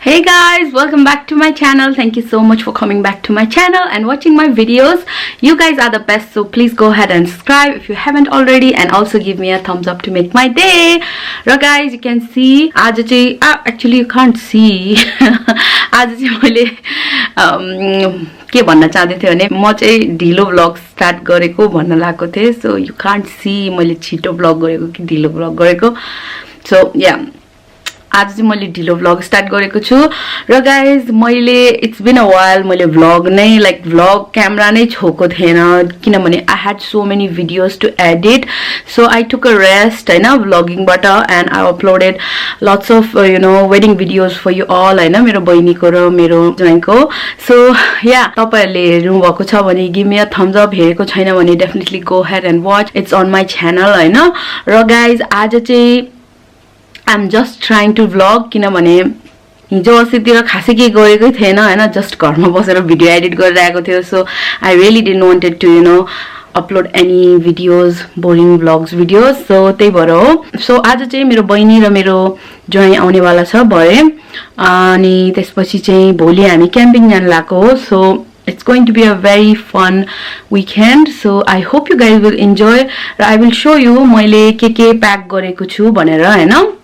Hey guys, welcome back to my channel. Thank you so much for coming back to my channel and watching my videos. You guys are the best, so please go ahead and subscribe if you haven't already, and also give me a thumbs up to make my day. Right guys, you can see actually you can't see. आज चाहिँ मैले के भन्न चाहदै थिए भने म चाहिँ ढिलो भ्लग स्टार्ट गरेको भन्न लागेको थिए. सो यु कान्ट सी मैले छिटो भ्लग गरेको कि ढिलो भ्लग गरेको. सो या आज चाहिँ मैले ढिलो भ्लग स्टार्ट गरेको छु. र गाइज मैले इट्स बिन अ वाइल मैले भ्लग नै लाइक भ्लग क्यामेरा नै छोएको थिएन किनभने I had so many videos to edit. So I took a rest होइन भ्लगिङबाट, and I uploaded lots of wedding videos for you all होइन, मेरो बहिनीको र मेरो ज्वाइँको. सो या तपाईँहरूले हेर्नु भएको छ भने give me a thumbs up, हेरेको छैन भने definitely go head and watch, it's on my channel होइन. र गाइज आज चाहिँ I'm just trying to vlog किनभने हिजो अस्तितिर खासै के गरेकै थिएन होइन, जस्ट घरमा बसेर भिडियो एडिट गरिरहेको थियो. So I really didn't wanted to upload any videos, boring vlogs videos. So त्यही भएर हो. सो आज चाहिँ मेरो बहिनी र मेरो ज्वाइँ आउनेवाला छ भरे, अनि त्यसपछि चाहिँ भोलि हामी क्याम्पिङ जान लागेको हो. So it's going to be a very fun weekend. So I hope you guys will enjoy. I will show you मैले के प्याक गरेको छु भनेर हैन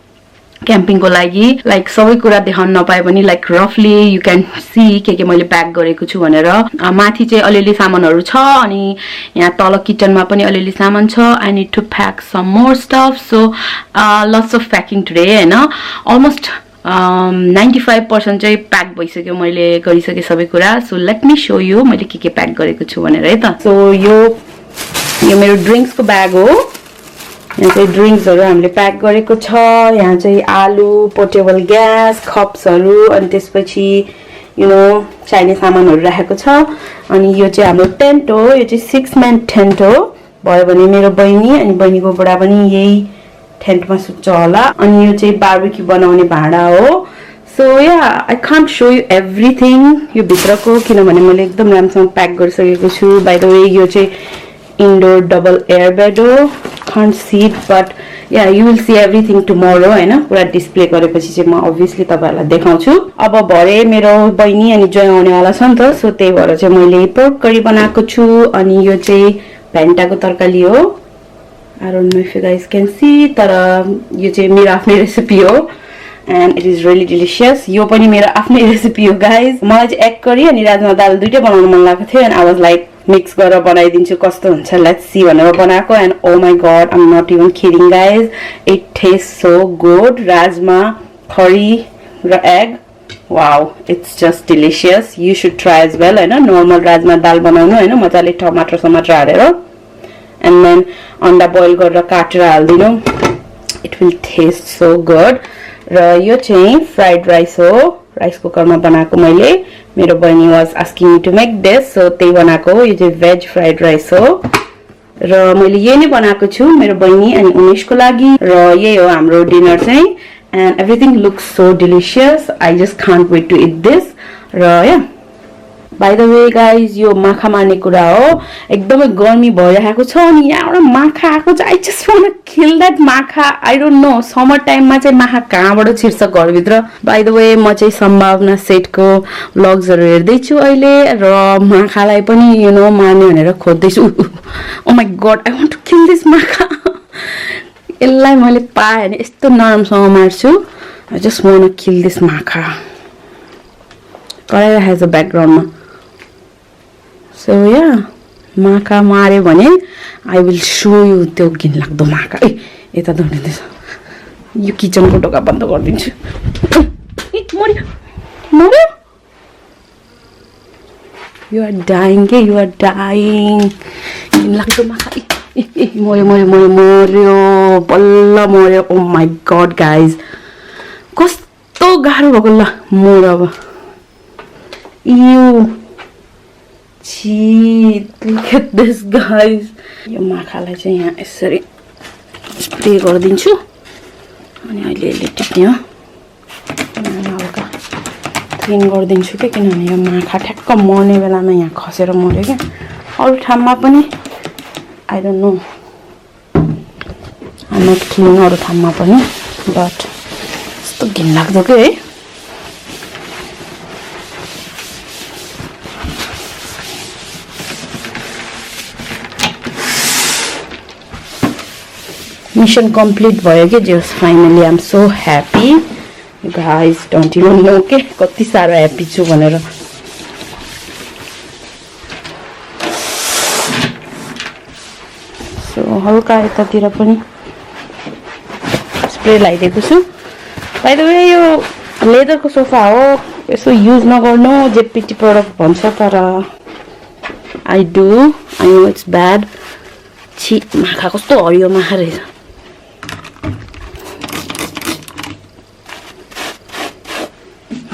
क्याम्पिङ को लागि. लाइक सबै कुरा देखाउन नपाए पनि लाइक रफली यु क्यान सी के मैले प्याक गरेको छु भनेर. माथि चाहिँ अलिअलि सामानहरु छ अनि यहाँ तल किचनमा पनि अलिअलि सामान छ. I need to pack some more stuff. So lots of packing today हैन. अलमोस्ट 95% चाहिँ प्याक भइसक्यो, मैले गरिसके सबै कुरा. So let me show you मैले के प्याक गरेको छु भनेर है त. सो यो मेरो ड्रिंक्सको ब्याग हो. यहाँ चाहिँ ड्रिंक्सहरु हामीले प्याक गरेको छ. यहाँ चाहिँ आलु, पोर्टेबल ग्यास, कप्सहरु, अनि त्यसपछि चाहिने सामानहरु राखेको छ. अनि यो चाहिँ हाम्रो टेन्ट हो. यो चाहिँ 6 म्यान टेन्ट हो. भयो भने मेरो बहिनी अनि बहिनीको बुढा पनि यही टेन्टमा सुत्छ होला. अनि यो चाहिँ बारबेक्यू बनाउने भाँडा हो. So yeah I can't show you everything यो भित्रको किनभने मैले एकदम राम्रोसँग प्याक गरिसकेको छु. बाइ द वे यो चाहिँ इन्डोर डबल एयर बेड हो. Can't see it but yeah you will see everything tomorrow हैन. पुरा डिस्प्ले गरेपछि चाहिँ म अभियसली तपाईहरुलाई देखाउँछु. अब भरे मेरो बहिनी अनि ज्वाइँ आउनेवाला छ नि त. सो त्यही भएर चाहिँ मैले पोर्क करी बनाएको छु. अनि यो चाहिँ भेन्टाको तरकारी हो. I don't know if you guys can see, तर यो चाहिँ मेरो आफ्नै रेसिपी हो and it is really delicious. यो पनि मेरो आफ्नै रेसिपी हो guys. मलाई चाहिँ एग करी अनि राजमा दाल दुईटै बनाउन मन लागेको थियो and I was like mix गरेर बनाइदिन्छु कस्तो हुन्छ, लेट्स सी भनेर बनाएको. and oh my god, I'm not even kidding guys, it tastes so good. Rajma, curry र egg, wow, it's just delicious. You should try as well हैन. Normal राजमा दाल बनाउनु हैन, मजाले टमाटर हालेर and then अंडा बोइल गरेर काटेर हाल्दिनु. It will taste so good. र यो चाहिँ फ्राइड राइस हो. राइस कुकरमा बनाएको मैले. मेरो बहिनी was asking me to make this, so त्यही बनाएको. यो चाहिँ भेज फ्राइड राइस हो र मैले यही नै बनाएको छु मेरो बहिनी अनि उमेशको लागि. र यही हो हाम्रो डिनर चाहिँ. And everything looks so delicious. I just can't wait to eat this. र yeah by the way guys यो माखा मार्ने कुरा हो. एकदमै गर्मी भइरहेको छ अनि यहाँबाट माखा आएको छ. I just want to kill that माखा. आई डोन्ट नो समर टाइममा चाहिँ माखा कहाँबाट छिर्छ घरभित्र. बाइ द वे म चाहिँ सम्भावना सेटको भ्लग्सहरु हेर्दैछु अहिले र माखालाई पनि मार्ने भनेर खोज्दैछु. Oh my god, I want to kill this माखा. यसलाई मैले पाएँ भने यस्तो नरमसँग मार्छु. I just want to kill this माखा. कराइरा हेज अ ब्याकग्राउन्डमा. सो या माखा मारे भने आई विल शो यु त्यो घिनलाग्दो माखा. ए यता दौडिँदैछ. यो किचनको ढोका बन्द गरिदिन्छु. मर्यो. यु आर डाइङ के, यु आर डाइङ. घिनलाग्दो माखा. मर्यो बल्ल मर्यो. ओ माई गड गाइज, कस्तो गाह्रो भएको. ल मोर अब. You cheat, look at this guys. यो माखालाई चाहिँ यहाँ यसरी स्प्रे गरिदिन्छु अनि अहिले टिप्ने हो. हल्का क्लिन गरिदिन्छु के, किनभने यो माखा ठ्याक्क मर्ने बेलामा यहाँ खसेर मर्यो क्या. अरू ठाउँमा पनि I don't know, I am not clean अरू ठाउँमा पनि, बट यस्तो घिनलाग्दो के है. मिशन कम्प्लिट भयो के just finally I am so happy guys don't even know के कति साह्रो ह्याप्पी छु भनेर सो हल्का यतातिर पनि स्प्रे लगाइदिएको छु बाइ द वे यो लेदरको सोफा हो यसो युज नगर्नु जेपिटी प्रडक्ट भन्छ तर आई नो इट्स ब्याड छि माखा कस्तो हरियो माखा रहेछ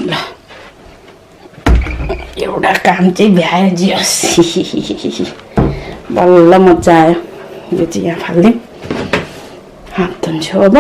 ल एउटा काम चाहिँ भ्यायो जियोस् बल्ल मजा आयो यो चाहिँ यहाँ फाल्दिउँ हात धुन्छु अब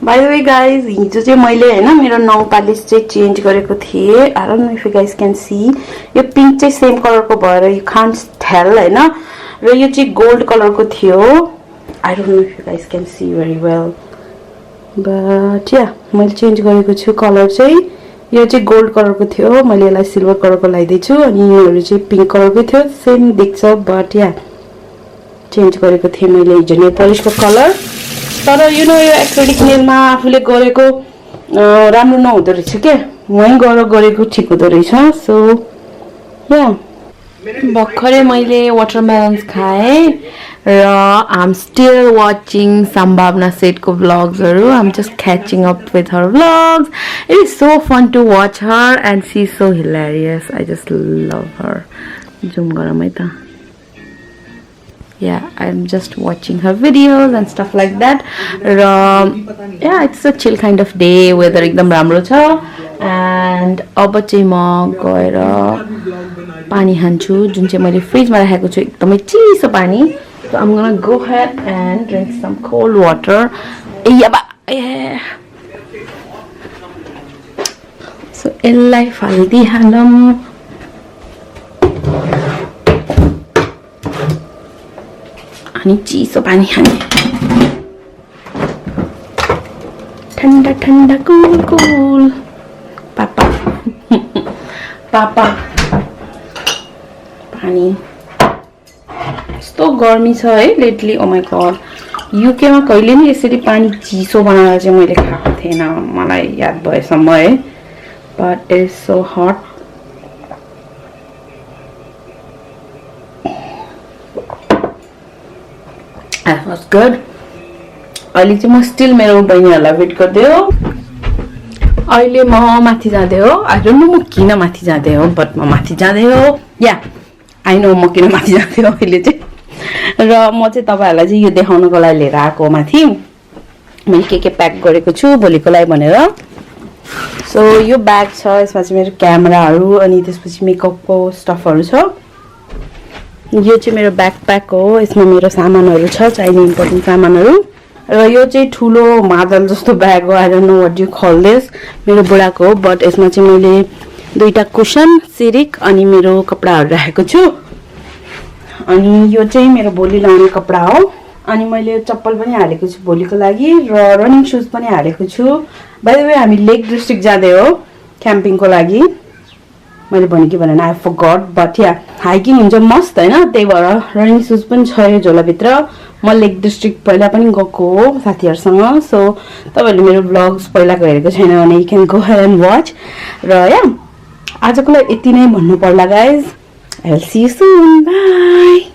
बाइ द वे गाइज हिजो चाहिँ मैले हैन मेरो नङ पालिस चाहिँ चेन्ज गरेको थिएँ I don't know if you guys can see यो पिङ्क चाहिँ सेम कलरको भएर यु कान्ट टेल हैन र यो चाहिँ गोल्ड कलरको थियो I don't know if you guys can see very well but yeah मैले चेन्ज गरेको छु कलर चाहिँ यो चाहिँ गोल्ड कलरको थियो मैले यसलाई सिल्भर कलरको लगाइदिएछु अनि योहरू चाहिँ पिङ्क कलरको थियो सेम देख्छ बट या चेन्ज गरेको थिएँ मैले हिजो नेल पलिसको कलर तर यो नो यो एक्रेलिक नेलमा आफूले गरेको राम्रो नहुँदो रहेछ के वहीँ गएर गरेको ठिक हुँदो रहेछ सो या भर्खरै मैले वाटरमेलन्स खाएँ र आइ एम स्टिल वाचिङ सम्भावना सेटको भ्लग्सहरू I am just catching up with her vlogs it is so fun to watch her and she is so hilarious I just love her zoom गरौँ है त yeah I'm just watching her videos and stuff like that yeah it's a chill kind of day weather ekdam ramro cha and aba chai ma gaera pani hanchu jun chai मैले fridge मा राखेको छु एकदमै चिसो पानी so I'm gonna go ahead and drink some cold water so Yelai faldi halam अनि चिसो पानी खाने ठन्डा ठन्डा कुल कुल पापा पापा पानी यस्तो गर्मी छ है lately oh my God UK मा कहिले नि यसरी पानी चिसो बनाएर चाहिँ मैले खाएको थिएन मलाई याद भएसम्म है but it is so hot That was good. अहिले चाहिँ म स्टिल मेरो बहिनीहरुलाई वेट गर्दै हो अहिले म माथि जाँदै हो आई डोन्ट नो म किन माथि जाँदै हो बट म माथि जाँदै हो या आई नो म किन माथि जाँदै हो अहिले चाहिँ र म चाहिँ तपाईहरुलाई चाहिँ यो देखाउनको लागि लिएर आएको माथि मैले के प्याक गरेको छु भोलिको लागि भनेर सो यो ब्याग छ यसमा चाहिँ मेरो क्यामेराहरु अनि त्यसपछि मेकअपको स्टफहरु छ यो चाहिँ मेरो ब्याकप्याक हो यसमा मेरो सामानहरु छ चाहिने इम्पोर्टेन्ट सामानहरु र यो चाहिँ ठुलो मादल जस्तो ब्याग हो I don't know what you call this मेरो बुढाको हो बट यसमा चाहिँ मैले दुईटा कुशन सिरिक अनि मेरो कपडाहरु राखेको छु अनि यो चाहिँ मेरो भोलि लाउने कपडा हो अनि मैले चप्पल पनि हालेको छु भोलिको लागि र रनिङ शूज पनि हालेको छु बाइ द वे हामी लेक डिस्ट्रिक्ट जाँदै हो क्याम्पिङको लागि मैले भने कि भनेन आई फरगट बट या हाइकिङ हुन्छ मस्त हैन त्यही भएर रनिङ शूज पनि छ यो झोलाभित्र म लेक डिस्ट्रिक्ट पहिला पनि गएको हो साथीहरुसँग सो तपाईहरुले मेरो भ्लग्स पहिलाको हेरेको छैन भने you can go here and watch र या आजको लागि यति नै भन्नु पर्ला guys I will see you soon by